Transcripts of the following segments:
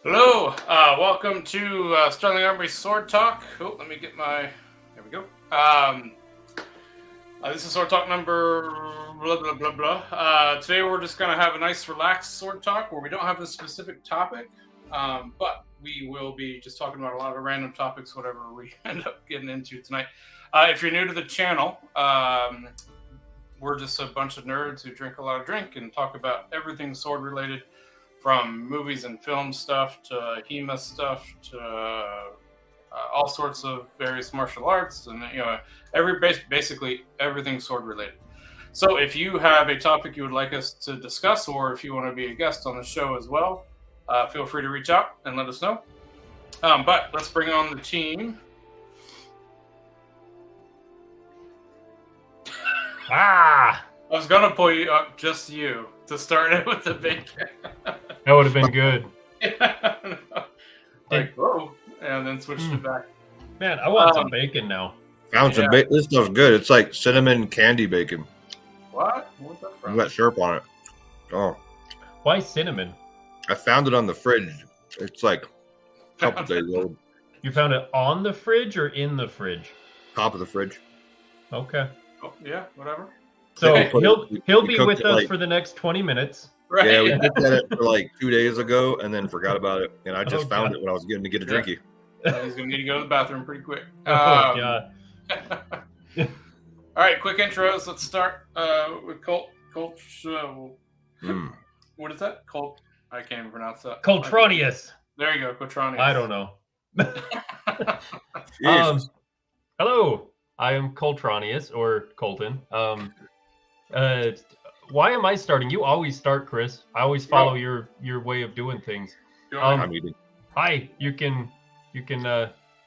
Hello, welcome to Sterling Armory Sword Talk. Oh, let me get my. There we go. This is Sword Talk number blah blah blah blah. Today we're just gonna have a nice, relaxed sword talk where we don't have a specific topic, but we will be just talking about a lot of random topics, whatever we end up getting into tonight. If you're new to the channel, we're just a bunch of nerds who drink a lot of drink and talk about everything sword related. From movies and film stuff to HEMA stuff to all sorts of various martial arts, and basically everything sword related. So if you have a topic you would like us to discuss, or if you want to be a guest on the show as well, feel free to reach out and let us know. But let's bring on the team. I was gonna pull you up, just you, to start it with the bacon. That would have been good. Like, whoa, and then switched it back. Man, I want some bacon now. Found some bacon. This stuff's good. It's like cinnamon candy bacon. What? What's that from? You got syrup on it. Oh. Why cinnamon? I found it on the fridge. It's like a couple days old. You found it on the fridge or in the fridge? Top of the fridge. Okay. Oh, yeah, whatever. So Yeah, he'll be with us like, for the next 20 minutes. Right. Yeah, we looked at it for like 2 days ago and then forgot about it. And I just found it when I was getting to get a drinky. He's going to need to go to the bathroom pretty quick. God. All right, quick intros. Let's start with Colt. What is that? Colt? I can't even pronounce that. Coltronius. There you go, Coltronius. I don't know. Hello, I am Coltronius, or Colton. Why am I starting? You always start, Chris. I always follow your way of doing things. I'm eating. Hi, you can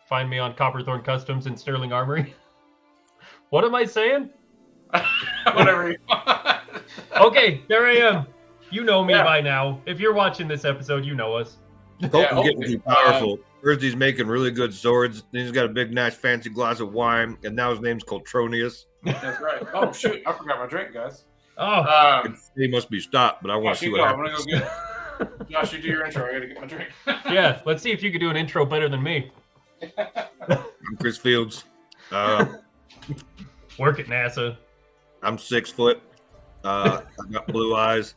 find me on Copperthorn Customs in Sterling Armory. What am I saying? Whatever you want. Okay, there I am. You know me by now. If you're watching this episode, you know us. Colton's getting too powerful. First, he's making really good swords. Then he's got a big, nice, fancy glass of wine. And now his name's Coltronius. That's right. Oh, shoot. I forgot my drink, guys. Oh, He must be stopped, but I want to see what happens. I'm going to go get Josh, you do your intro. I got to get my drink. yeah. Let's see if you could do an intro better than me. I'm Chris Fields. Work at NASA. I'm 6 foot. I've got blue eyes.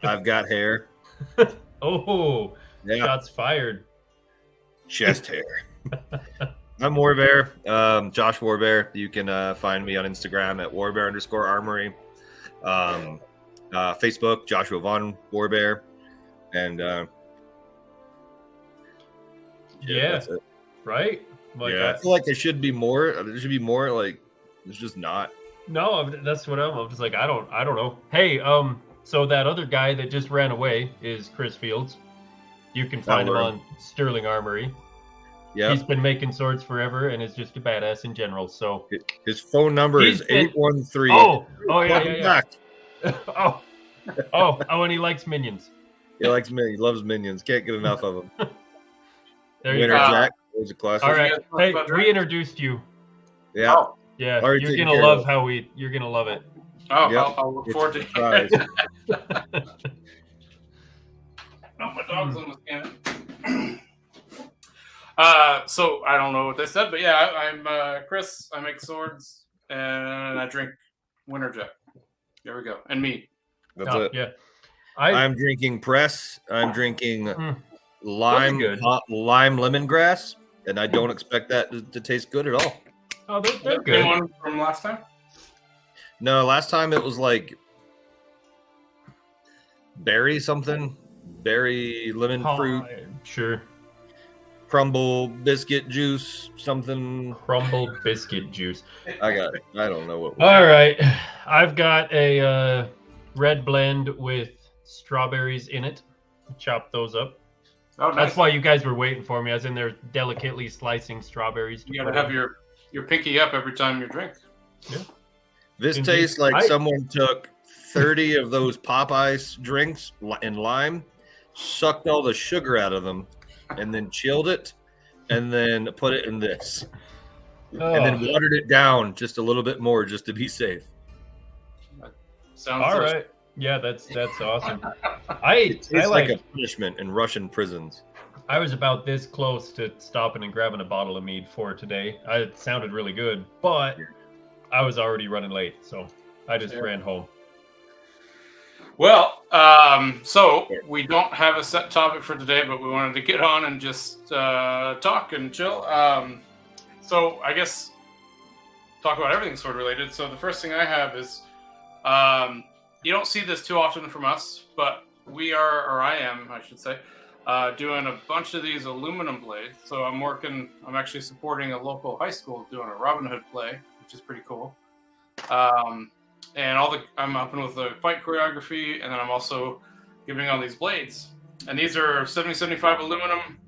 I've got hair. Oh, Yeah. shots fired. Chest hair. I'm Warbear, Josh Warbear. You can find me on Instagram at Warbear_Armory. Facebook, Joshua Von Warbear. And that's it. Right? Like I feel like there should be more. There should be more. Like, it's just not. No, that's what I'm just like. I don't know. Hey, so that other guy that just ran away is Chris Fields. You can find him on Sterling Armory. Yeah, he's been making swords forever and is just a badass in general. So his phone number is 813. Oh yeah. oh, and he likes minions. He likes minions. He loves minions. Can't get enough of them. There you Winter go. Jack. There's a classic. All right. Hey, we introduced you. Yeah. Oh. Yeah. Already You're taken gonna care love of. how you're gonna love it. Oh, Yep. I'll look It's forward a to surprise. it. Oh, my dog's on the scan. So I don't know what they said, but yeah, I'm Chris. I make swords and I drink Winter Jack. There we go, and mead. That's it. Yeah. I'm drinking press. I'm drinking lime good. lime lemongrass, and I don't expect that to taste good at all. Oh, they're Same good. one from last time. No, last time it was like berry lemon fruit, Sure. crumble biscuit juice, something. Crumbled biscuit juice. I don't know what. All right. I've got a red blend with strawberries in it. Chop those up. Oh, nice. That's why you guys were waiting for me. I was in there delicately slicing strawberries. You gotta have your pinky up every time you drink. Yeah. This Indeed. tastes like someone took 30 of those Popeyes drinks in lime, sucked all the sugar out of them, and then chilled it, and then put it in this. And then watered it down just a little bit more just to be safe. Sounds all right. Yeah, that's awesome. I It's like like a punishment in Russian prisons. I was about this close to stopping and grabbing a bottle of mead for today. It sounded really good, but I was already running late, so I just ran home. Well, so we don't have a set topic for today, but we wanted to get on and just talk and chill. So I guess talk about everything sword related. So the first thing I have is you don't see this too often from us, but we are, or I am, I should say, doing a bunch of these aluminum blades. So I'm actually supporting a local high school doing a Robin Hood play, which is pretty cool. And I'm helping with the fight choreography, and then I'm also giving all these blades. And these are 70-75 aluminum,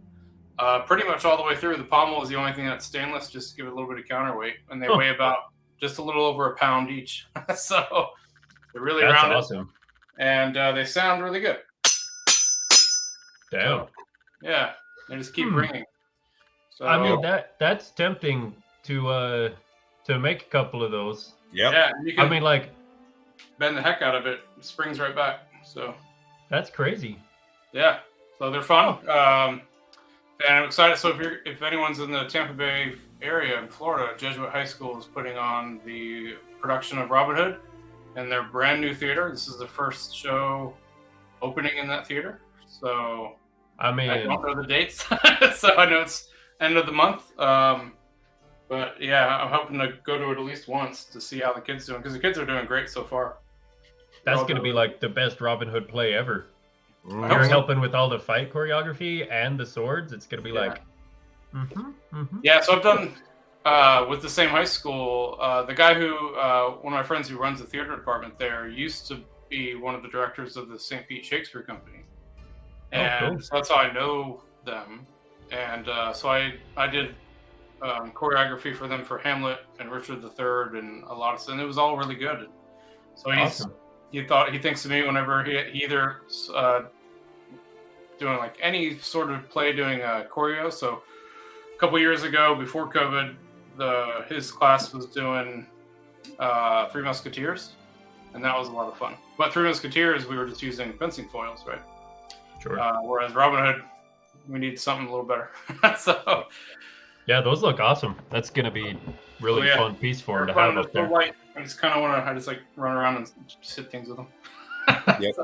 pretty much all the way through. The pommel is the only thing that's stainless, just to give it a little bit of counterweight. And they weigh about just a little over a pound each. So they're really rounded. That's awesome. And they sound really good. Damn. So, yeah, they just keep ringing. So, I mean, that's tempting to make a couple of those. Yep. Yeah, you can bend the heck out of it. It springs right back. So that's crazy. Yeah, so they're fun. And I'm excited. So if anyone's in the Tampa Bay area in Florida, Jesuit High School is putting on the production of Robin Hood in their brand new theater. This is the first show opening in that theater. So I don't know the dates, so I know it's end of the month. But yeah, I'm hoping to go to it at least once to see how the kids doing, because the kids are doing great so far. That's going to be like the best Robin Hood play ever. Mm. You're helping with all the fight choreography and the swords. It's going to be like. Yeah, so I've done with the same high school. The guy who, one of my friends who runs the theater department there, used to be one of the directors of the St. Pete Shakespeare Company, and cool. so that's how I know them. And so I did choreography for them for Hamlet and Richard III and a lot of stuff. And it was all really good. So he thinks of me whenever he either doing like any sort of play, doing a choreo. So a couple years ago, before COVID, his class was doing Three Musketeers, and that was a lot of fun. But Three Musketeers, we were just using fencing foils, right? Sure. Whereas Robin Hood, we need something a little better. So yeah, those look awesome. That's gonna be really fun piece for him to have up there. Light. I just kind of want to like run around and just hit things with them. Yep.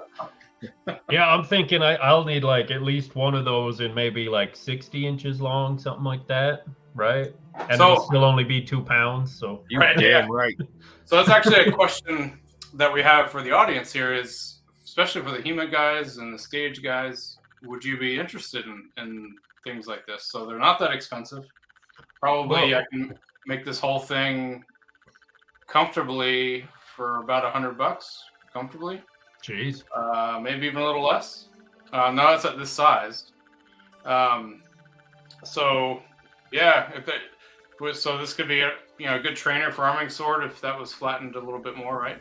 Yeah, I'm thinking I'll need like at least one of those in maybe like 60 inches long, something like that, right? And it'll still only be 2 pounds. So you're damn right. So that's actually a question that we have for the audience here is, especially for the HEMA guys and the stage guys, would you be interested in things like this? So they're not that expensive. Probably I can make this whole thing comfortably for about $100 comfortably. Jeez. Maybe even a little less. No, it's at this size. So yeah, so this could be a good trainer for arming sword if that was flattened a little bit more, right?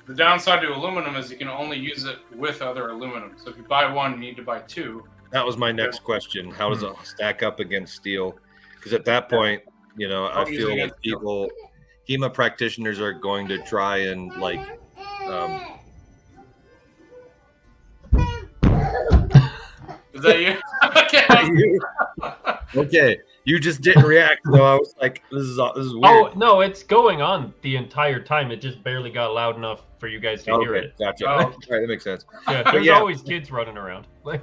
The downside to aluminum is you can only use it with other aluminum. So if you buy one, you need to buy two. That was my next question. How does it stack up against steel? Because at that point, I feel like HEMA practitioners are going to try and like. Is that you? Okay. Okay, you just didn't react, so I was like, "This is weird." Oh no, it's going on the entire time. It just barely got loud enough for you guys to hear it. Gotcha. All right, that makes sense. Yeah, there's always kids running around. Like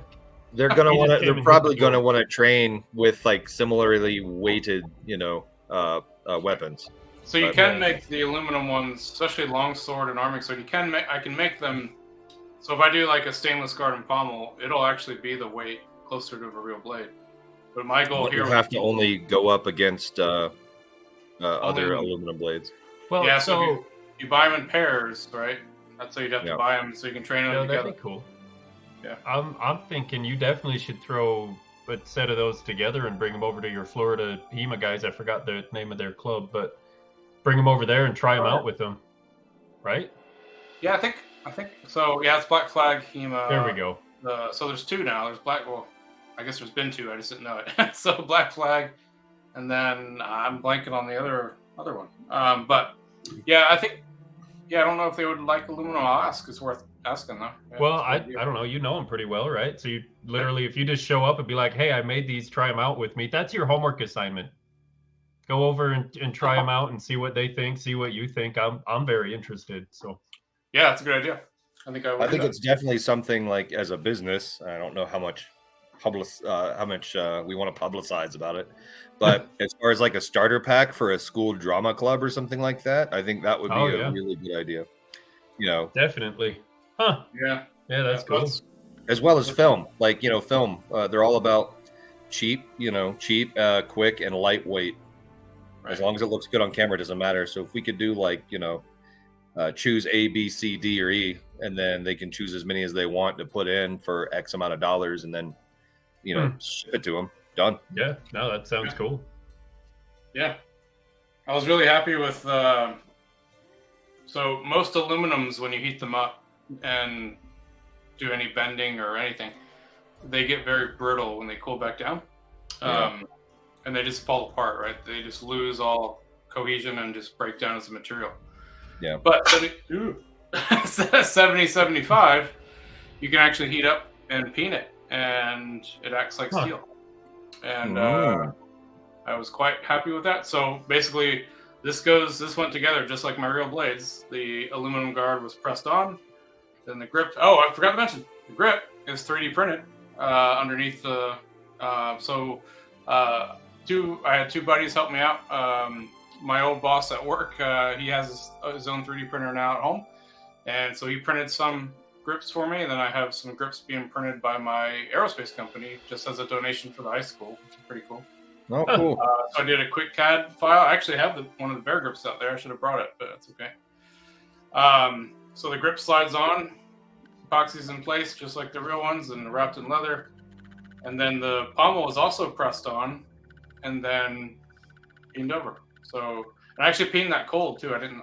they're gonna want to. They're probably gonna want to train with like similarly weighted, weapons. So you can make the aluminum ones, especially longsword and arming sword. I can make them. So if I do like a stainless guard and pommel, it'll actually be the weight closer to a real blade. But my goal here you have to only go up against other aluminum blades. Well, yeah. So you buy them in pairs, right? That's how you'd have to buy them, so you can train them together. That'd be cool. Yeah. I'm thinking you definitely should throw a set of those together and bring them over to your Florida HEMA guys. I forgot the name of their club, but bring them over there and try them out with them, right? Yeah, I think so. Yeah, it's Black Flag HEMA. There we go. So there's two now. There's I guess there's been two. I just didn't know it. So Black Flag, and then I'm blanking on the other one. But yeah, I don't know if they would like aluminum. I'll ask. It's worth asking though. Yeah, Well, it's a I good idea. don't know. You know him pretty well, right? So you literally, if you just show up and be like, "Hey, I made these. Try them out with me." That's your homework assignment. Go over and try them out and see what they think. See what you think. I'm very interested. So Yeah, it's a good idea. I think I would. I think do it's definitely something like as a business. I don't know how much we want to publicize about it, but as far as like a starter pack for a school drama club or something like that, I think that would be Oh, a yeah. really good idea. You know, definitely, huh? that. Yeah, that's Yeah, cool. as well as film. Like film. They're all about cheap. Cheap, quick, and lightweight. Right. As long as it looks good on camera, it doesn't matter. So if we could do like choose A, B, C, D, or E, and then they can choose as many as they want to put in for X amount of dollars, and then ship it to them. Done. Yeah, no, that sounds cool. Yeah, I was really happy with. So most aluminums, when you heat them up and do any bending or anything, they get very brittle when they cool back down, and they just fall apart. Right? They just lose all cohesion and just break down as a material. Yeah. But 7075, you can actually heat up and peen it, and it acts like steel. And I was quite happy with that. So basically, this went together just like my real blades. The aluminum guard was pressed on, then the grip. Oh, I forgot to mention the grip is 3D printed underneath the. I had two buddies help me out. My old boss at work, he has his own 3D printer now at home, and so he printed some grips for me. And then I have some grips being printed by my aerospace company just as a donation for the high school, which is pretty cool. Oh, cool. So I did a quick CAD file. I actually have one of the bear grips out there. I should have brought it, but it's okay. So the grip slides on, epoxy's in place just like the real ones and wrapped in leather. And then the pommel is also pressed on and then peened over. So I actually peened that cold too. I don't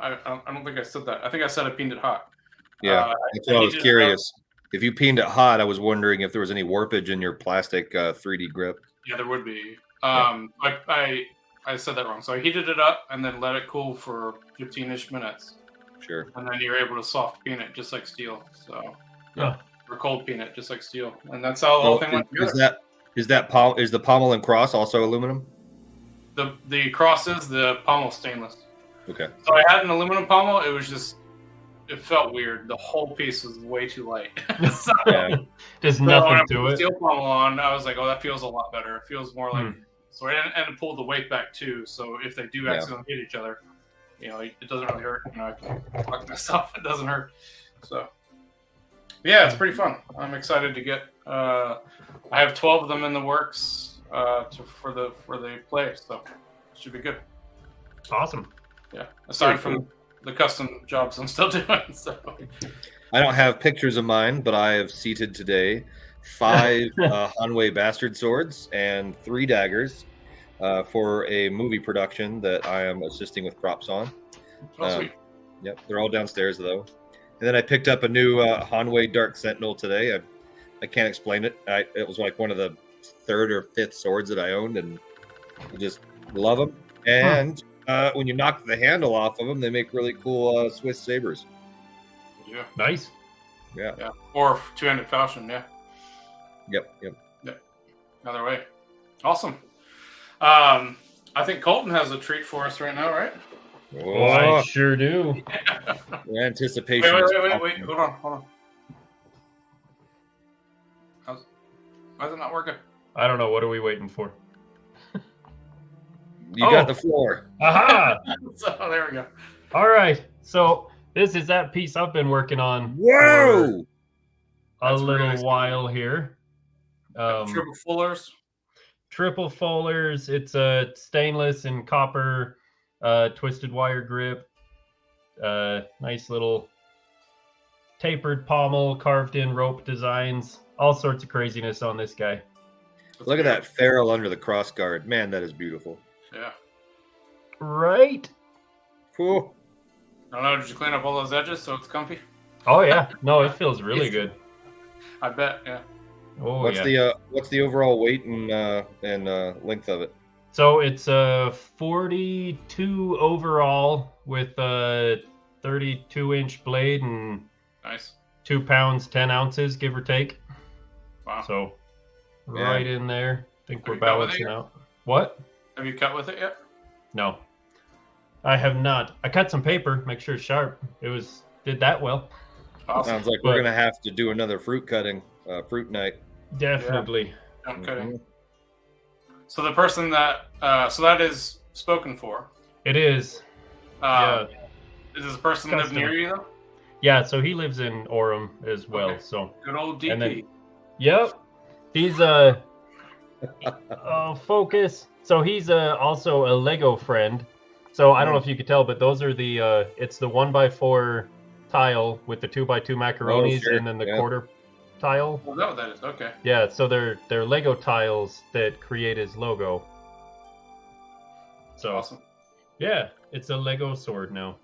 think I said that. I think I said I peened it hot. Yeah, that's what I was curious. If you peened it hot, I was wondering if there was any warpage in your plastic 3D grip. Yeah, there would be. I said that wrong. So I heated it up and then let it cool for 15-ish minutes. Sure. And then you're able to soft peen it just like steel. So or cold peen it just like steel. And that's how the whole thing went together. Is the pommel and cross also aluminum? The cross is the pommel stainless. Okay. So I had an aluminum pommel. It felt weird. The whole piece was way too light. There's nothing when I to put it. the steel pommel on, I was like, oh, that feels a lot better. It feels more like. So and it pulled the weight back too. So if they do accidentally hit each other, it doesn't really hurt. I can fuck myself. It doesn't hurt. So yeah, it's pretty fun. I'm excited to get. I have 12 of them in the works for the play, so it should be good. Awesome. Yeah. Aside from the custom jobs I'm still doing. So I don't have pictures of mine, but I have seated today 5 Hanwei bastard swords and 3 daggers for a movie production that I am assisting with props on. Sweet. Yep, they're all downstairs though. And then I picked up a new Hanwei Dark Sentinel today. I can't explain it. It was like one of the 3rd or 5th swords that I owned, and I just love them. And when you knock the handle off of them, they make really cool Swiss sabers. Yeah. Nice. Yeah. Or two-handed falchion. Yeah. Yep. Other way. Awesome. I think Colton has a treat for us right now, right? Oh, I sure do. The anticipation. Wait. Hold on. Why is it not working? I don't know. What are we waiting for? You got the floor. Aha! So there we go. All right. So this is that piece I've been working on. Whoa! A little while here. Triple fullers. Triple fullers. It's a stainless and copper twisted wire grip. Nice little tapered pommel, carved in rope designs. All sorts of craziness on this guy. Look at that ferrule under the cross guard. Man, that is beautiful. Yeah. Right? Cool. I don't know. Did you clean up all those edges so it's comfy? Oh yeah. No, it feels really good. I bet. Yeah. Oh what's the overall weight and length of it? So it's a 42 overall with a 32-inch blade and nice 2 pounds 10 ounces, give or take. Wow. So right in there. I think Have we're you cut with it balancing yet? out. What? Have you cut with it yet? No, I have not. I cut some paper, make sure it's sharp. Did that well. Awesome. Sounds like But- we're gonna have to do another fruit night. Definitely. Okay. Mhm. So the person that so that is spoken for. It is. Does this person live Custom. near you though? Yeah, so he lives in Orem as well. Okay. So Good old DP. And then- yep. He's focus. So he's also a Lego friend. So I don't know if you could tell, but those are the it's the 1x4 tile with the 2x2 macaronis sure. and then the Yeah. quarter tile. Oh, is that what that is? Okay. Yeah, so they're Lego tiles that create his logo. So Awesome. yeah, it's a Lego sword now.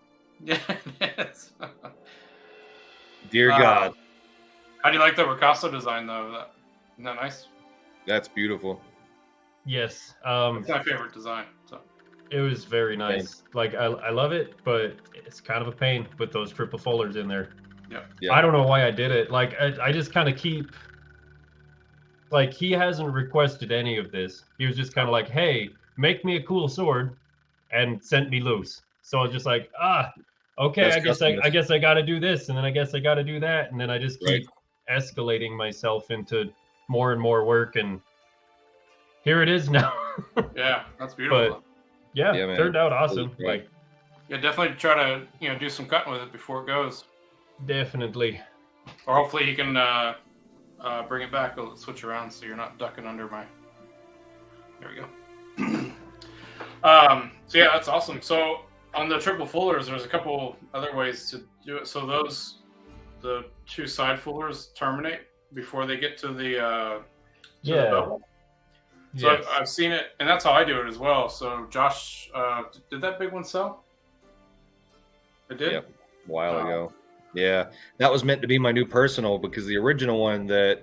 Yeah, it is. Dear God, How do you like the Ricasso design though? Isn't that nice? that's beautiful. Yes. It's my favorite design. So It was very nice. Like I love it, but it's kind of a pain with those triple fullers in there. Yeah. I don't know why I did it. Like I just kind of keep. Like he hasn't requested any of this. He was just kind of like, "Hey, make me a cool sword," and sent me loose. So I was just like, okay. That's I guess I got to do this, and then I guess I got to do that, and then I just keep escalating myself into more and more work, and here it is now. yeah, that's beautiful. But yeah, Yeah, man. turned out awesome. Great. Like Yeah, definitely try to do some cutting with it before it goes, definitely. or hopefully you can bring it back. It'll switch around so you're not ducking under my. There we go. So yeah, that's awesome. So on the triple fullers, there's a couple other ways to do it. So the 2 side fullers terminate before they get to the the bevel. So Yes. I've seen it, and that's how I do it as well. So Josh, did that big one sell? It did. Yep. A while ago. Yeah, that was meant to be my new personal because the original one that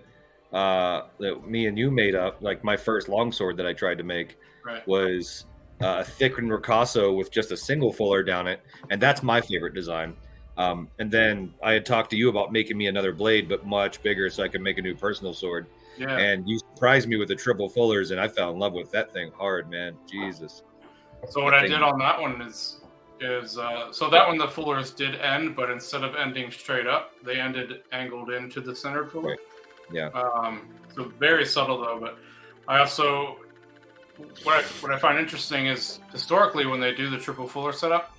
me and you made up, like my first longsword that I tried to make, Right. was a thickened ricasso with just a single fuller down it, and that's my favorite design. And then I had talked to you about making me another blade, but much bigger, so I could make a new personal sword. Yeah. And you surprised me with the triple fullers, and I fell in love with that thing hard, man. Jesus. So what I did on that one is so that one the fullers did end, but instead of ending straight up, they ended angled into the center fuller. Right. Yeah. So very subtle though, but I also what I find interesting is historically when they do the triple fuller setup,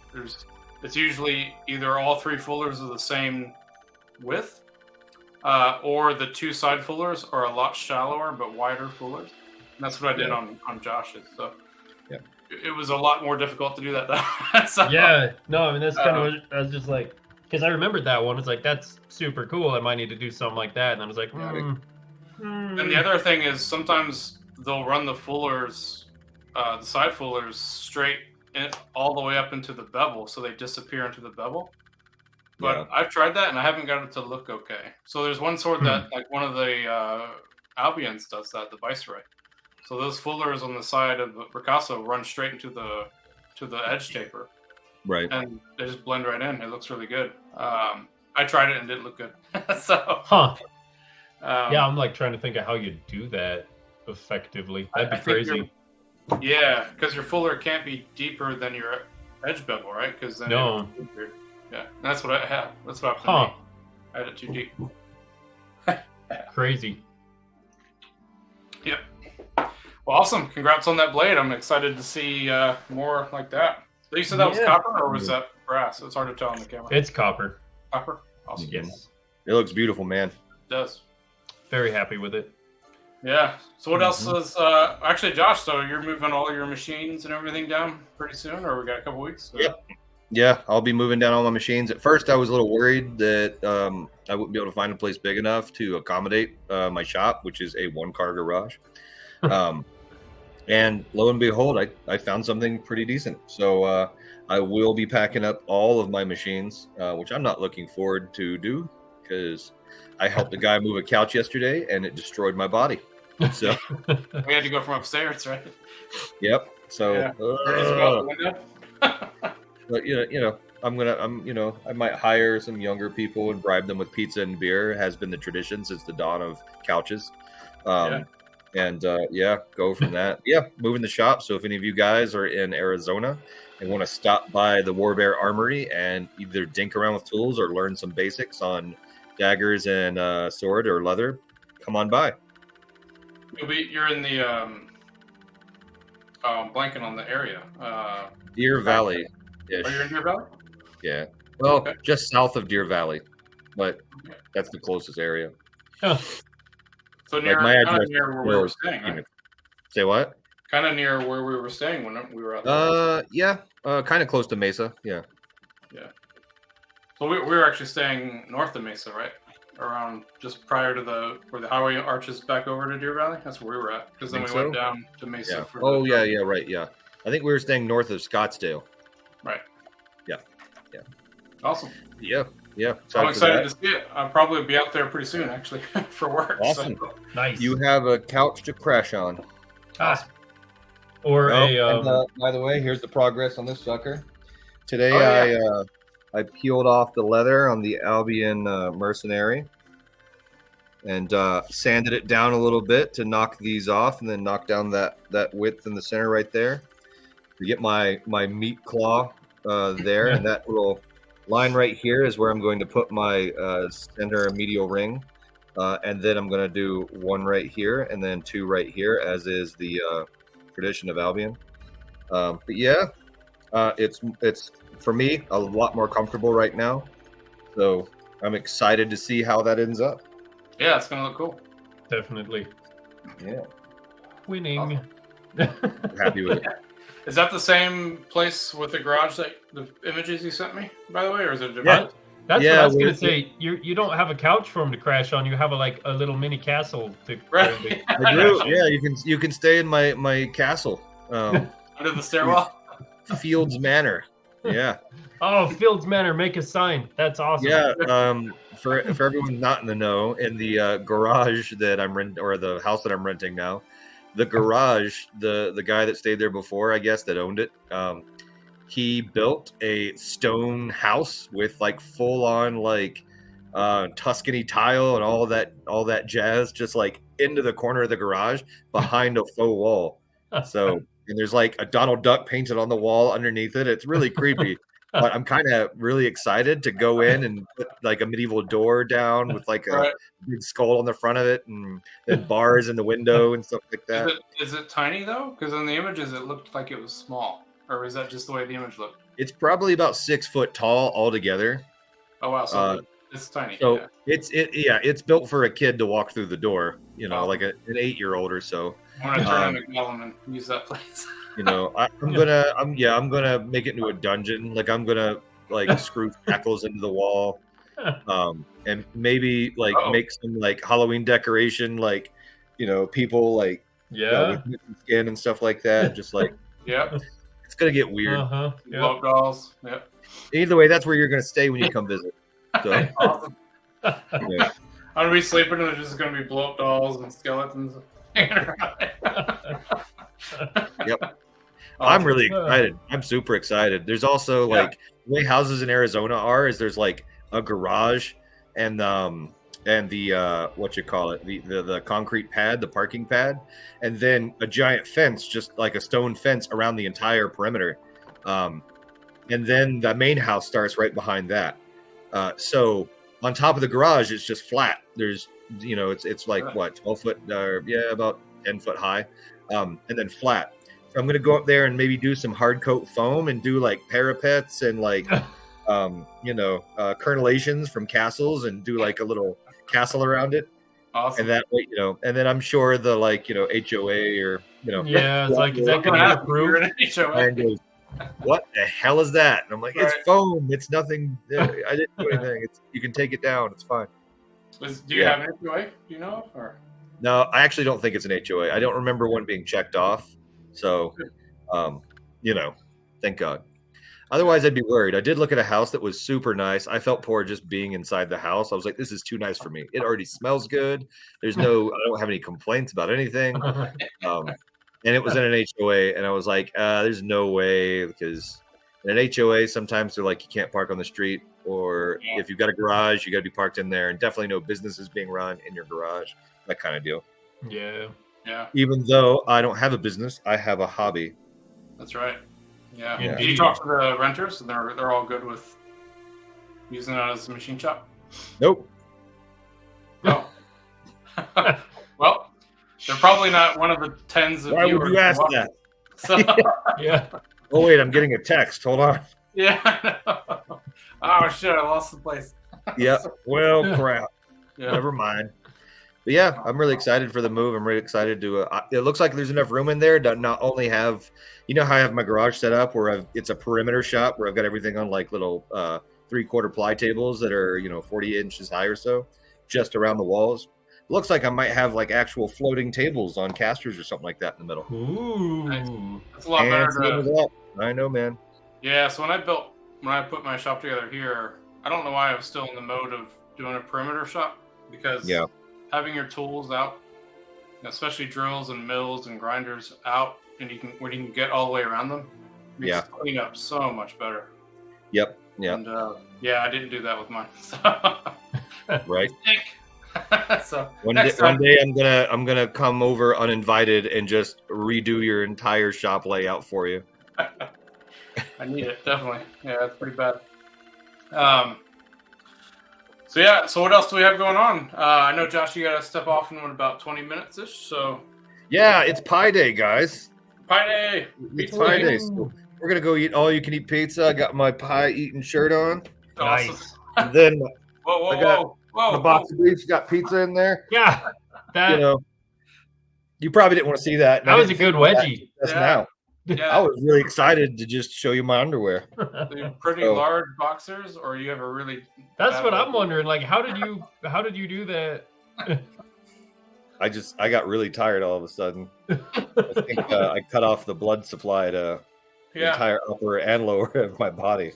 it's usually either all 3 fullers are the same width, or the 2 side fullers are a lot shallower but wider fullers. And that's what I did on Josh's. So yeah. It was a lot more difficult to do that. So, Yeah, no, I mean that's kind of what I was just like, because I remembered that one. It's like that's super cool. I might need to do something like that, and I was like, And the other thing is sometimes they'll run the fullers, the side fullers, straight all the way up into the bevel, so they disappear into the bevel. But Yeah. I've tried that, and I haven't got it to look okay. So there's one sword that, like one of the Albions does that, the Viceroy. So those fullers on the side of the Ricasso run straight into the edge taper, Right. and they just blend right in. It looks really good. I tried it and it didn't look good. So yeah, I'm like trying to think of how you do that effectively. That'd be I think crazy. Yeah, because your fuller can't be deeper than your edge bevel, right? Because then No. yeah, that's what I have. That's what happened to me. I had it too deep. Crazy. Yep. Well, awesome. Congrats on that blade. I'm excited to see more like that. You said that was copper, or was that brass? It's hard to tell on the camera. It's copper. Copper. Awesome. Yes. It looks beautiful, man. It does. Very happy with it. Yeah. So what else is actually, Josh? So you're moving all your machines and everything down pretty soon, or we got a couple weeks? Yep. Yeah, I'll be moving down all my machines. At first, I was a little worried that I wouldn't be able to find a place big enough to accommodate my shop, which is a 1-car garage. And lo and behold, I found something pretty decent. So I will be packing up all of my machines, which I'm not looking forward to do because I helped a guy move a couch yesterday and it destroyed my body. So we had to go from upstairs, right? yep. So Yeah. Just go out the window. but you know, I might hire some younger people and bribe them with pizza and beer. It has been the tradition since the dawn of couches. And go from that. Yeah, moving the shop. So if any of you guys are in Arizona and want to stop by the Warbear Armory and either dink around with tools or learn some basics on daggers and sword or leather, come on by. You're in the blanking on the area. Deer Valley. Are you in Deer Valley? Yeah. Well, Okay. just south of Deer Valley, but that's the closest area. Huh. So near, my kind of address near where we were staying, right? Say what? Kind of near where we were staying when we were out there. Yeah. Kind of close to Mesa. Yeah. Yeah. So we were actually staying north of Mesa, right? Around just prior to where the highway arches back over to Deer Valley. That's where we were at. Because then we went down to Mesa. Yeah. For Right. Yeah. I think we were staying north of Scottsdale. Right. Yeah. Awesome. Yeah. I'm excited to see it. I'll probably be out there pretty soon, actually, for work. Awesome. So. Nice. You have a couch to crash on. Ah. Or by the way, here's the progress on this sucker. Today I peeled off the leather on the Albion Mercenary and sanded it down a little bit to knock these off, and then knock down that width in the center right there. To get my meat claw there, and that little line right here is where I'm going to put my center medial ring, and then I'm going to do one right here and then two right here, as is the tradition of Albion. But yeah, it's for me a lot more comfortable right now, so I'm excited to see how that ends up. Yeah, it's gonna look cool. Definitely. Yeah, Winning. I'm happy with it. Is that the same place with the garage that the images you sent me, by the way, or is it a different? Yeah. That's what I was gonna we- say. You don't have a couch for him to crash on. You have a little mini castle to. Right. I do. Yeah, you can stay in my castle, Under the stairwell. Fields Manor. Yeah. Oh, Fields Manor, make a sign. That's awesome. Yeah, for everyone not in the know, in the garage that I'm renting, or the house that I'm renting now, the garage, the guy that stayed there before, I guess, that owned it, he built a stone house with like full on like Tuscany tile and all that jazz, just like into the corner of the garage behind a faux wall. So, and there's like a Donald Duck painted on the wall underneath it. It's really creepy. But I'm kind of really excited to go in and put like a medieval door down with like a big skull on the front of it, and then bars in the window and stuff like that. Is it tiny though? Because in the images it looked like it was small. Or is that just the way the image looked? It's probably about 6 foot tall altogether. Oh wow, so it's tiny. So it's built for a kid to walk through the door. Like an 8-year-old or so. I'm gonna turn into Gollum and use that place. I'm gonna make it into a dungeon. Like I'm gonna like screw shackles into the wall, and maybe like make some like Halloween decoration, like people like with skin and stuff like that. Just like it's gonna get weird. Blow dolls. Yep. Either way, that's where you're gonna stay when you come visit. So, awesome. I'm gonna be sleeping and there's just gonna be blow up dolls and skeletons hanging around. Yep. I'm really excited. I'm super excited. There's also like the way houses in Arizona are is there's like a garage and the what you call it, the concrete pad, the parking pad, and then a giant fence, just like a stone fence around the entire perimeter. And then the main house starts right behind that. So on top of the garage, it's just flat. There's it's like what, 12 foot, about 10 foot high, and then flat. So I'm gonna go up there and maybe do some hard coat foam and do like parapets and like crenellations from castles and do like a little castle around it. Awesome. And that way, and then I'm sure the HOA or it's like, is that gonna be approved? And goes, what the hell is that? And I'm like, it's foam. It's nothing. I didn't do anything. You can take it down. It's fine. Do you have an HOA? Do you know? Or no, I actually don't think it's an HOA. I don't remember one being checked off. So, thank God. Otherwise, I'd be worried. I did look at a house that was super nice. I felt poor just being inside the house. I was like, this is too nice for me. It already smells good. I don't have any complaints about anything. And it was in an HOA, and I was like, there's no way, because And at HOA, sometimes they're like, you can't park on the street, or if you've got a garage, you got to be parked in there, and definitely no businesses being run in your garage, that kind of deal. Yeah. Yeah. Even though I don't have a business, I have a hobby. That's right. Yeah. Indeed. Did you talk to the renters? They're all good with using it as a machine shop? Nope. No. Well, they're probably not one of the tens of Why would viewers you ask watch- that? So, Yeah. Oh, wait, I'm getting a text. Hold on. yeah. Oh shit! I lost the place. Yep. Well, crap. Yeah. Never mind. But yeah, I'm really excited for the move. I'm really excited to. It looks like there's enough room in there to not only have, you know, how I have my garage set up where it's a perimeter shop where I've got everything on like little 3/4 ply tables that are 40 inches high or so, just around the walls. It looks like I might have like actual floating tables on casters or something like that in the middle. Ooh. It's a lot better to. I know, man. Yeah. So when I put my shop together here, I don't know why I was still in the mode of doing a perimeter shop because having your tools out, especially drills and mills and grinders out, and you can get all the way around them, makes clean up so much better. Yep. And I didn't do that with mine. Right. So one day I'm gonna come over uninvited and just redo your entire shop layout for you. I need it, definitely. Yeah, that's pretty bad. So what else do we have going on? I know, Josh, you got to step off in about 20 minutes ish. So yeah, it's Pie Day, guys. Pie Day. It's Pie Day. So we're gonna go eat all you can eat pizza. I got my pie eating shirt on. Awesome. Nice. And then Whoa. the box of beef's got pizza in there. Yeah. That You probably didn't want to see that. that was a good wedgie. Just Yeah. now. Yeah. I was really excited to just show you my underwear. They're pretty large boxers, or you have a really. That's bad what I'm one? wondering. Like, how did you do that? I got really tired all of a sudden. I think I cut off the blood supply to the entire upper and lower of my body.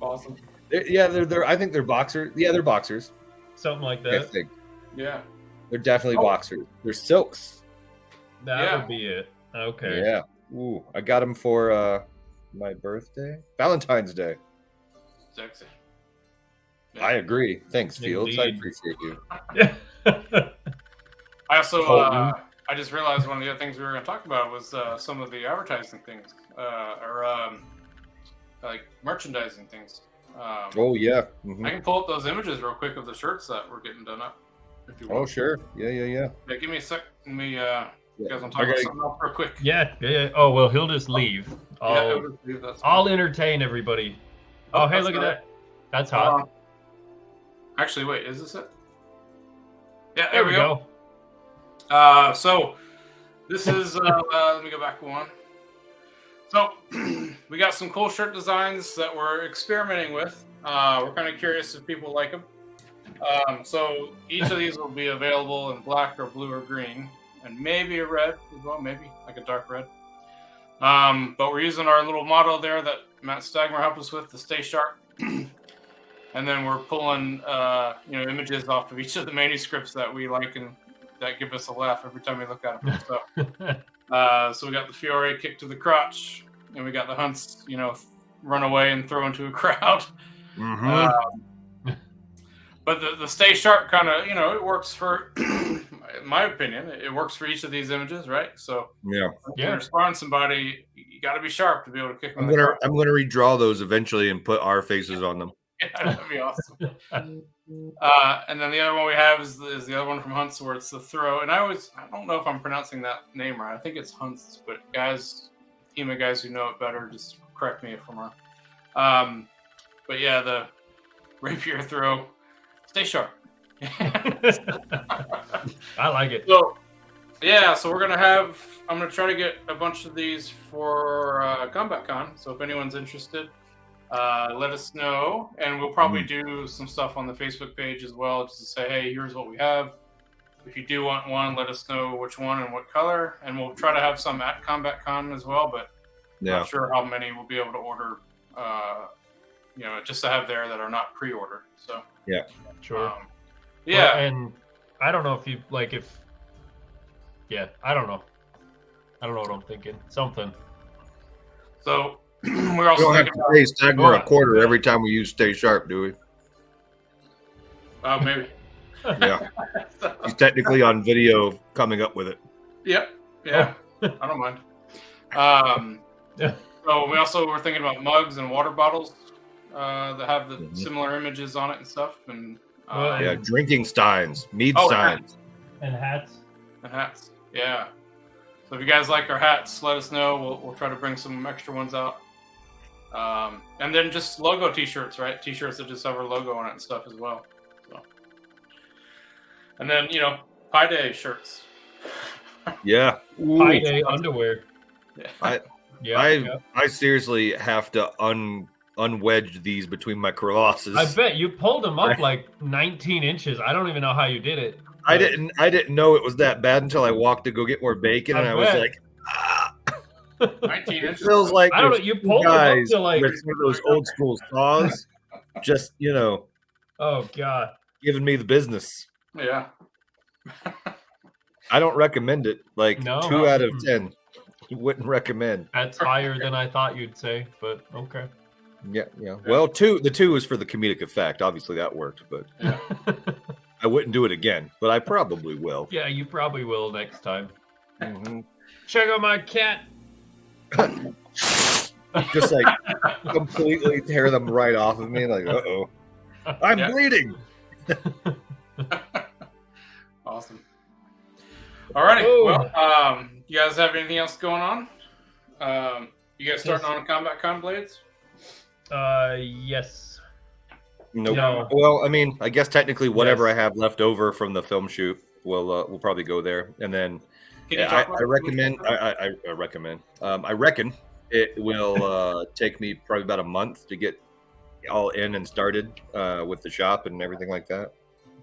Awesome. They're I think they're boxers. Yeah, they're boxers. Something like I that. think Yeah. they're definitely boxers. They're silks. That would be it. Okay. Yeah. Ooh, I got them for my birthday, Valentine's Day. Sexy. I agree. Thanks, Fields. I Indeed. appreciate you. I also, Colton. I just realized one of the other things we were going to talk about was some of the advertising things, like merchandising things. Oh yeah. Mhm. I can pull up those images real quick of the shirts that we're getting done up. If you want. Oh sure. Yeah. Yeah, give me a sec. Let me, you guys want to talk about something else real quick? Yeah. Oh well, he'll just leave. That's I'll entertain everybody. Oh, hey, that's look at all that. That's hot. Actually, wait, is this it? Yeah, There we go. So this is let me go back one. So we got some cool shirt designs that we're experimenting with. We're kind of curious if people like them. So each of these will be available in black or blue or green, and maybe a red as well, maybe like a dark red. But we're using our little motto there that Matt Stagmer helped us with, to stay sharp. And then we're pulling images off of each of the manuscripts that we like and that give us a laugh every time we look at them. So we got the Fiore kick to the crotch, and we got the Hunts, run away and throw into a crowd. Mm-hmm. But the stay sharp kind of, it works for, in my opinion, it works for each of these images, right? So Yeah. when you're sparring somebody, you got to be sharp to be able to kick them. I'm gonna redraw those eventually and put our faces on them. Yeah, that'd be awesome. And then the other one we have is the other one from Hunts, where it's the throw. And I don't know if I'm pronouncing that name right. I think it's Hunts, but team of guys who know it better, just correct me if I'm wrong. But yeah, the rapier throw. Stay sharp. I like it. So I'm gonna try to get a bunch of these for Combat Con. So if anyone's interested, let us know, and we'll probably do some stuff on the Facebook page as well, just to say, hey, here's what we have. If you do want one, let us know which one and what color, and we'll try to have some at Combat Con as well, but not sure how many we'll be able to order, just to have there that are not pre-ordered. So Sure. Yeah. Well, and I don't know if you I don't know. I don't know what I'm thinking. Something. So we're We also don't have thinking to pay Stagmer a Go quarter on. every time we use Stay Sharp, do we? about, maybe. Yeah. He's technically on video coming up with it. Yep. Yeah. I don't mind. Yeah. So we also were thinking about mugs and water bottles that have the Mhm. similar images on it and stuff, and Well, Yeah, drinking steins, mead Oh, steins. And hats. and hats. Yeah. So if you guys like our hats, let us know. We'll try to bring some extra ones out. And then just logo T-shirts, right? T-shirts that just have our logo on it and stuff as well. So. And then Pi Day shirts. Yeah. Pi Day underwear. Yeah. I seriously have to unwedge these between my crevasses. I bet you pulled them up like 19 inches. I don't even know how you did it. I didn't know it was that bad until I walked to go get more bacon, and I was bet. like, 19 it inches. feels like I don't know. there's You two pulled them up guys to like. with one of those old school saws, just Oh god. giving me the business. Yeah. I don't recommend it. Like No. 2 out of 10, wouldn't recommend. That's higher than I thought you'd say, but okay. Yeah. Well, the 2 is for the comedic effect. Obviously, that worked, but I wouldn't do it again. But I probably will. Yeah, you probably will next time. Mhm. Check out my cat. Just like completely tear them right off of me. Like, uh-oh, I'm Yeah. bleeding. Awesome. Alrighty. Oh. Well, you guys have anything else going on? You guys starting on Combat Con blades? Yes. Nope. No. Well, I mean, I guess technically whatever Yes. I have left over from the film shoot, we'll probably go there. And then Can you talk about I recommend. I recommend. I reckon it will take me probably about a month to get all in and started with the shop and everything like that.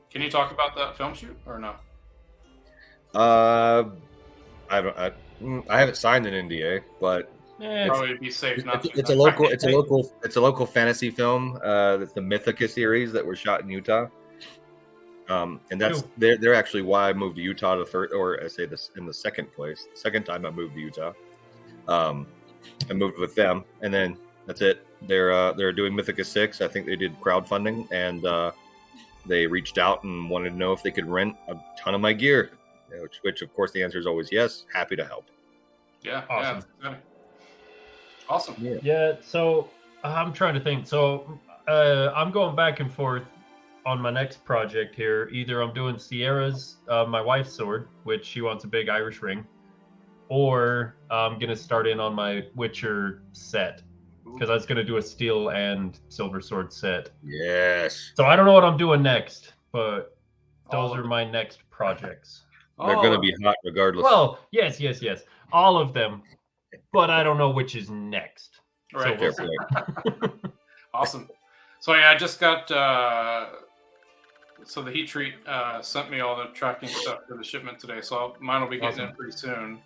Can you talk about that film shoot or no? I haven't signed an NDA, but Probably be safe not to. it's a local fantasy film. That's the Mythica series that was shot in Utah. And that's they're actually why I moved to Utah to first, or I say this in the second place. The second time I moved to Utah, I moved with them, and then that's it. They're doing Mythica 6. I think they did crowdfunding, and they reached out and wanted to know if they could rent a ton of my gear. Which of course the answer is always yes. Happy to help. Yeah. Awesome. Yeah. Awesome. Yeah, so I'm trying to think. So I'm going back and forth on my next project here. Either I'm doing Sierra's, my wife's sword, which she wants a big Irish ring, or I'm going to start in on my Witcher set, because I was going to do a steel and silver sword set. Yes. So I don't know what I'm doing next, but those are my next projects. They're going to be hot regardless. Well, yes. All of them. But I don't know which is next. Right. So Fair we'll play. Awesome. So yeah, I just got so the Heat Treat sent me all the tracking stuff for the shipment today. So mine will be getting in pretty soon.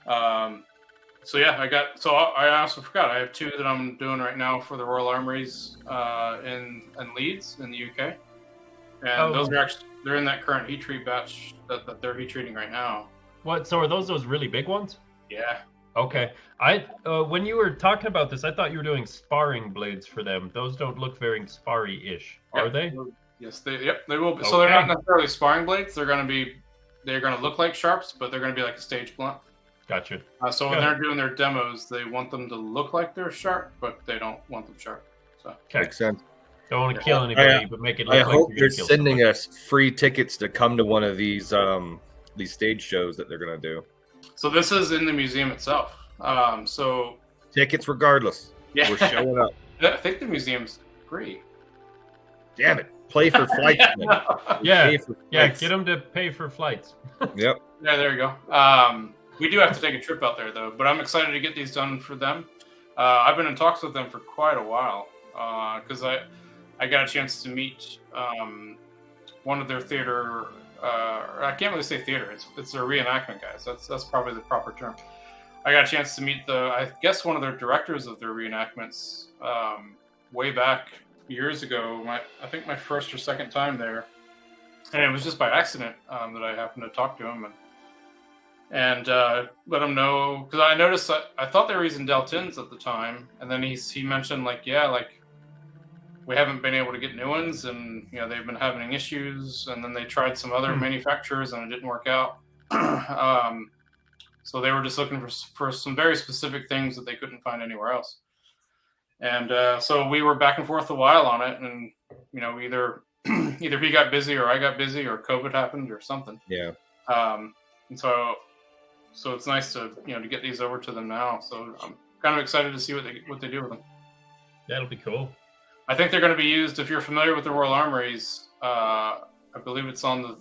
So yeah, I also forgot. I have 2 that I'm doing right now for the Royal Armories in Leeds in the UK, and those are actually they're in that current heat treat batch that they're heat treating right now. What? So are those really big ones? Yeah. Okay. When you were talking about this, I thought you were doing sparring blades for them. Those don't look very sparry-ish, are they? Yes, they will be. So they're not necessarily sparring blades. They're going to look like sharps, but they're going to be like a stage blunt. Gotcha. So when they're doing their demos, they want them to look like they're sharp, but they don't want them sharp. So Makes sense. Don't want to kill anybody, but make it look I like hope you're they're kill sending somebody. us free tickets to come to one of these stage shows that they're going to do. So this is in the museum itself. So Tickets regardless. yeah, We're showing up. I think the museum's free. Damn it. Play for flights. man. Yeah, Pay for yeah. flights. Get them to pay for flights. Yep. Yeah, there you go. We do have to take a trip out there though, but I'm excited to get these done for them. I've been in talks with them for quite a while because I got a chance to meet one of their theater. I can't really say theater. It's their reenactment guys. That's probably the proper term. I got a chance to meet I guess one of their directors of their reenactments way back years ago. I think my first or second time there, and it was just by accident that I happened to talk to him, and and let them know, because I noticed that I thought they were using Deltins at the time, and then he mentioned like we haven't been able to get new ones, and they've been having issues, and then they tried some other manufacturers and it didn't work out. So they were just looking for some very specific things that they couldn't find anywhere else. And so we were back and forth a while on it, and either he got busy or I got busy or COVID happened or something. Yeah. And so it's nice to to get these over to them now. So I'm kind of excited to see what they do with them. That'll be cool. I think they're going to be used, if you're familiar with the Royal Armories. I believe it's on the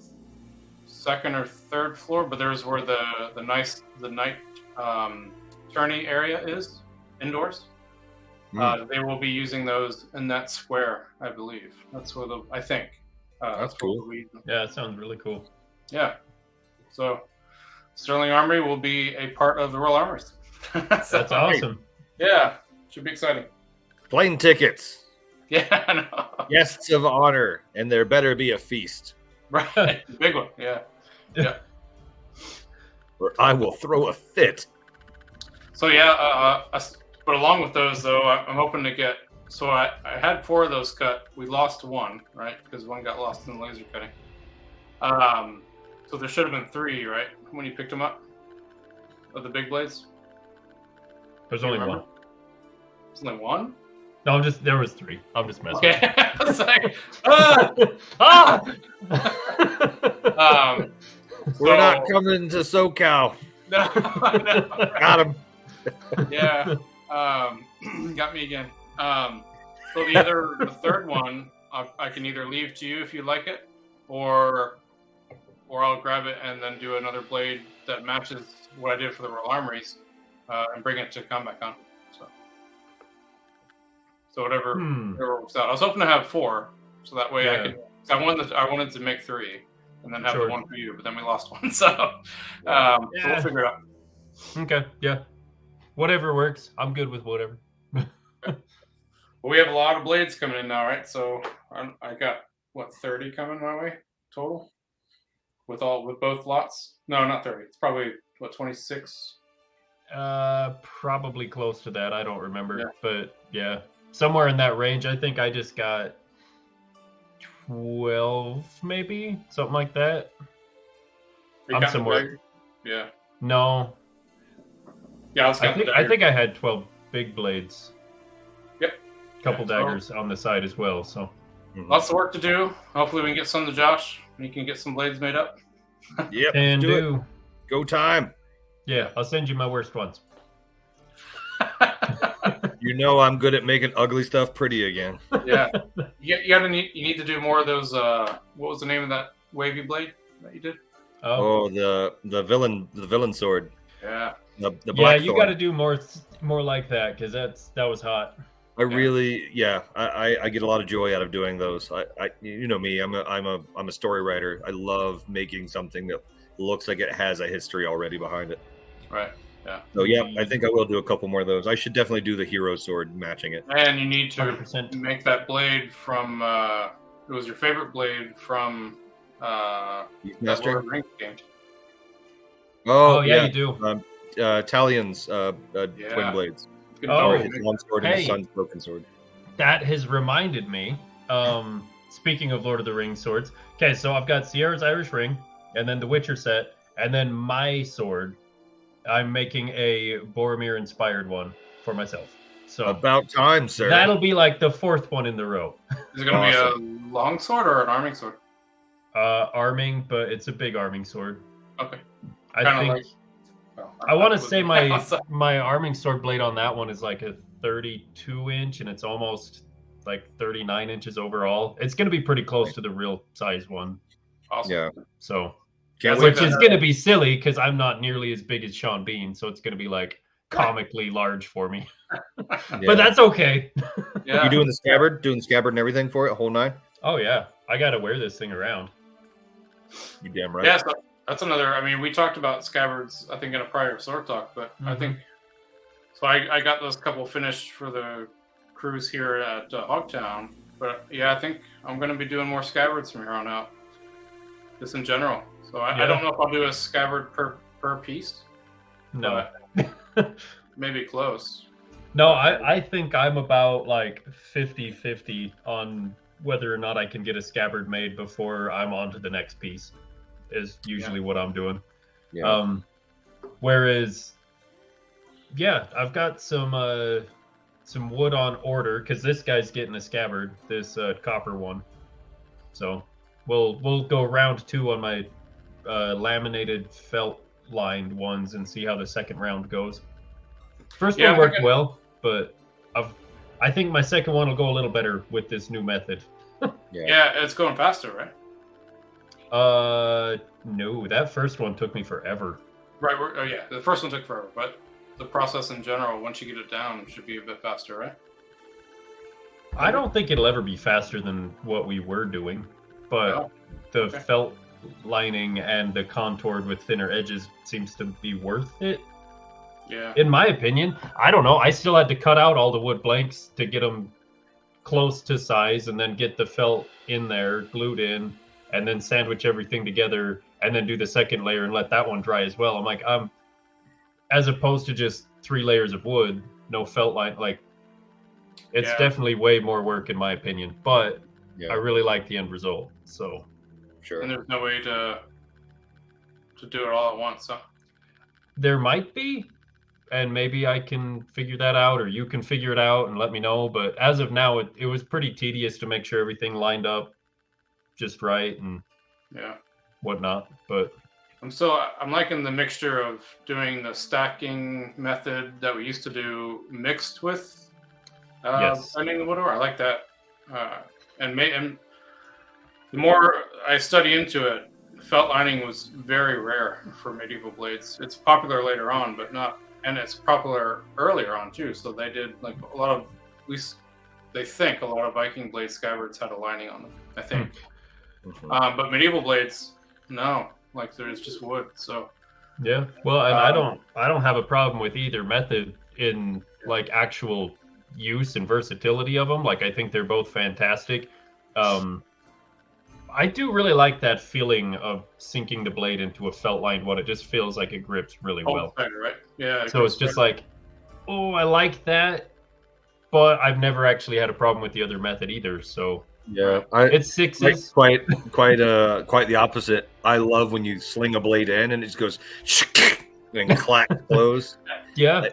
second or third floor, but there's where the night tourney area is indoors. They will be using those in that square, I believe. That's where I think. That's cool. Yeah, that sounds really cool. Yeah. So Sterling Armory will be a part of the Royal Armories. That's awesome. Yeah, should be exciting. Plane tickets. Yeah, I know. Guests of honor, and there better be a feast. Right, big one. Yeah. Or I will throw a fit. So but along with those, though, I'm hoping to get. So I had 4 of those cut. We lost 1, right? Because 1 got lost in the laser cutting. So there should have been 3, right? When you picked them up, of the big blades. There's only 1. There's only 1. No, there was 3. I'm just messing. Okay. I was like, We're not coming to SoCal. No. Got him. Yeah. Got me again. So the third one, I can either leave to you if you like it, or I'll grab it and then do another blade that matches what I did for the Royal Armories, and bring it to Combat Con. So whatever works out. I was hoping to have 4, so that way I wanted to make 3, and then have the 1 for you. But then we lost 1, so so we'll figure it out. Okay, yeah, whatever works. I'm good with whatever. Well, we have a lot of blades coming in now, right? So I got 30 coming my way total, with both lots. No, not 30. It's probably 26. Probably close to that. I don't remember, but yeah. Somewhere in that range. I think I just got 12, maybe something like that. I'm somewhere. Yeah. No. Yeah, I think I had 12 big blades. Yep. Couple daggers on the side as well. So lots of work to do. Hopefully, we can get some to Josh. And he can get some blades made up. Yep. And do. Go time. Yeah, I'll send you my worst ones. I'm good at making ugly stuff pretty again. Yeah, you need to do more of those. What was the name of that wavy blade that you did? Oh, the villain sword. Yeah, the black. Yeah, you got to do more like that, because that was hot. I get a lot of joy out of doing those. I you know me, I'm a story writer. I love making something that looks like it has a history already behind it. Right. Yeah. So I think I will do a couple more of those. I should definitely do the hero sword matching it. And you need to 100%. make that blade from. It was your favorite blade from. Master Lord of the Rings game. Oh yeah, you do. Talion's twin blades. Oh, his long sword and his son's broken sword. That has reminded me. Speaking of Lord of the Rings swords, okay, so I've got Sierra's Irish Ring, and then the Witcher set, and then my sword. I'm making a Boromir-inspired one for myself. So about time, sir. That'll be like the 4th one in the row. Is it going to be a long sword or an arming sword? Arming, but it's a big arming sword. Okay. I think. I want to say my arming sword blade on that one is like a 32 inch, and it's almost like 39 inches overall. It's going to be pretty close to the real size one. Awesome. Yeah. So. Which is going to be silly because I'm not nearly as big as Sean Bean, so it's going to be like comically large for me. But that's okay. You doing the scabbard and everything for it, whole 9? Oh yeah, I got to wear this thing around. You damn right. Yeah, so that's another. I mean, we talked about scabbards, I think, in a prior sword talk, but I think so. I got those couple finished for the cruise here at Hogtown, but yeah, I think I'm going to be doing more scabbards from here on out, just in general. So I don't know if I'll do a scabbard per per piece. No. Maybe close. No, I think I'm about like 50-50 on whether or not I can get a scabbard made before I'm on to the next piece, is usually what I'm doing. Yeah. Whereas, yeah, I've got some wood on order because this guy's getting a scabbard, this copper one. So we'll go round 2 on my laminated felt lined ones and see how the second round goes. First one worked well, but I think my second one will go a little better with this new method. Yeah, it's going faster, right? No, that first one took me forever. Right. Yeah, the first one took forever, but the process in general, once you get it down, should be a bit faster, right? I don't think it'll ever be faster than what we were doing, but the felt lining and the contoured with thinner edges seems to be worth it. Yeah. In my opinion, I don't know. I still had to cut out all the wood blanks to get them close to size and then get the felt in there, glued in, and then sandwich everything together and then do the second layer and let that one dry as well. I'm like, as opposed to just 3 layers of wood, no felt line, like it's definitely way more work in my opinion, but I really like the end result. So sure. And there's no way to do it all at once, huh? There might be, and maybe I can figure that out, or you can figure it out and let me know. But as of now, it was pretty tedious to make sure everything lined up just right and whatnot. But I'm liking the mixture of doing the stacking method that we used to do mixed with blending the wood ore. I like that, and the more I study into it, felt lining was very rare for medieval blades. It's popular later on, but not, and it's popular earlier on too. So they did like a lot of, at least they think a lot of Viking blade scabbards had a lining on them, I think. But medieval blades, no, like there's just wood. So yeah, well, and I don't have a problem with either method in like actual use and versatility of them. Like I think they're both fantastic. I do really like that feeling of sinking the blade into a felt lined one. It just feels like it grips really well. Better, right? Yeah. So it's just like, oh, I like that, but I've never actually had a problem with the other method either. So yeah, it's 6s. Quite the opposite. I love when you sling a blade in and it just goes and clack close. Yeah.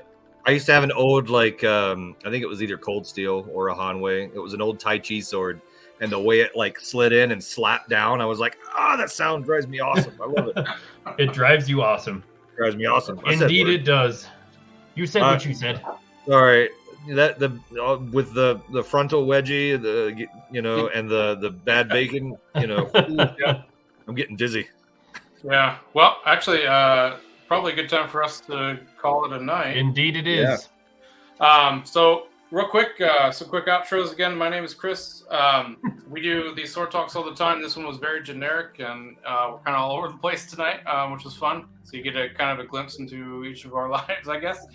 I used to have an old I think it was either cold steel or a Hanwei. It was an old Tai Chi sword. And the way it like slid in and slapped down, I was like, that sound drives me awesome. I love it. It drives you awesome. Drives me awesome. Indeed it does. You said what you said. All right. That with the frontal wedgie, and the bad bacon, I'm getting dizzy. Yeah. Well, actually, probably a good time for us to call it a night. Indeed it is. Yeah. So real quick, some quick outros again. My name is Chris. We do these sword talks all the time. This one was very generic, and we're kind of all over the place tonight, which was fun. So you get a kind of a glimpse into each of our lives, I guess.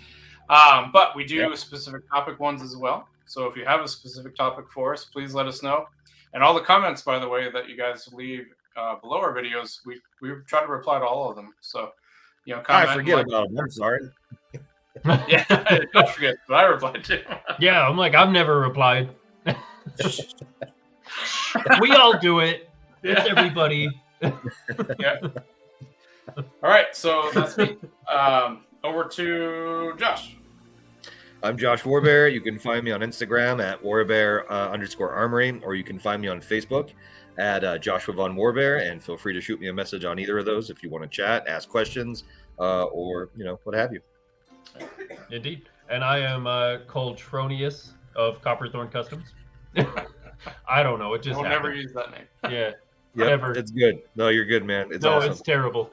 But we do specific topic ones as well. So if you have a specific topic for us, please let us know. And all the comments, by the way, that you guys leave below our videos, we try to reply to all of them. So, comment. I forget about them. I'm sorry. Yeah, don't forget, but I replied to. Yeah, I'm like, I've never replied. We all do it. It's everybody. Yeah. All right, so that's me. Over to Josh. I'm Josh Warbear. You can find me on Instagram at Warbear_Armory, or you can find me on Facebook at Joshua Von Warbear, and feel free to shoot me a message on either of those if you want to chat, ask questions, or what have you. Indeed. And I am Coltronius of Copperthorn Customs. I don't know. It just I'll never use that name. Yeah. Never. It's good. No, you're good, man. It's awesome. It's terrible.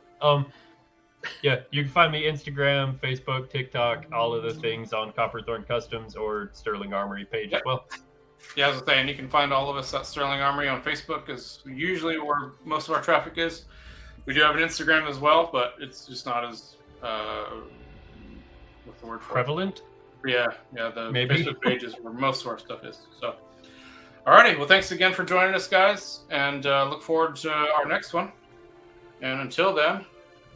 Yeah, you can find me Instagram, Facebook, TikTok, all of the things on Copperthorn Customs or Sterling Armory page as well. Yeah, as I was saying, you can find all of us at Sterling Armory on Facebook, is usually where most of our traffic is. We do have an Instagram as well, but it's just not as what's the word for prevalent? It? Yeah, the Maybe. Facebook page is where most of our stuff is. So, alrighty, well, thanks again for joining us, guys, and look forward to our next one. And until then,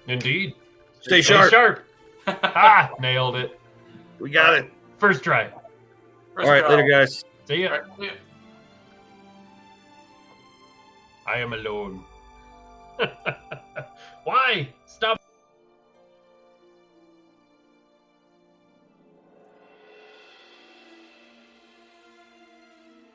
indeed, Stay Stay sharp. sharp. Ah, nailed it. We got it. First try. First All right, go. later, guys. See ya. All right, yeah. I am alone. Why?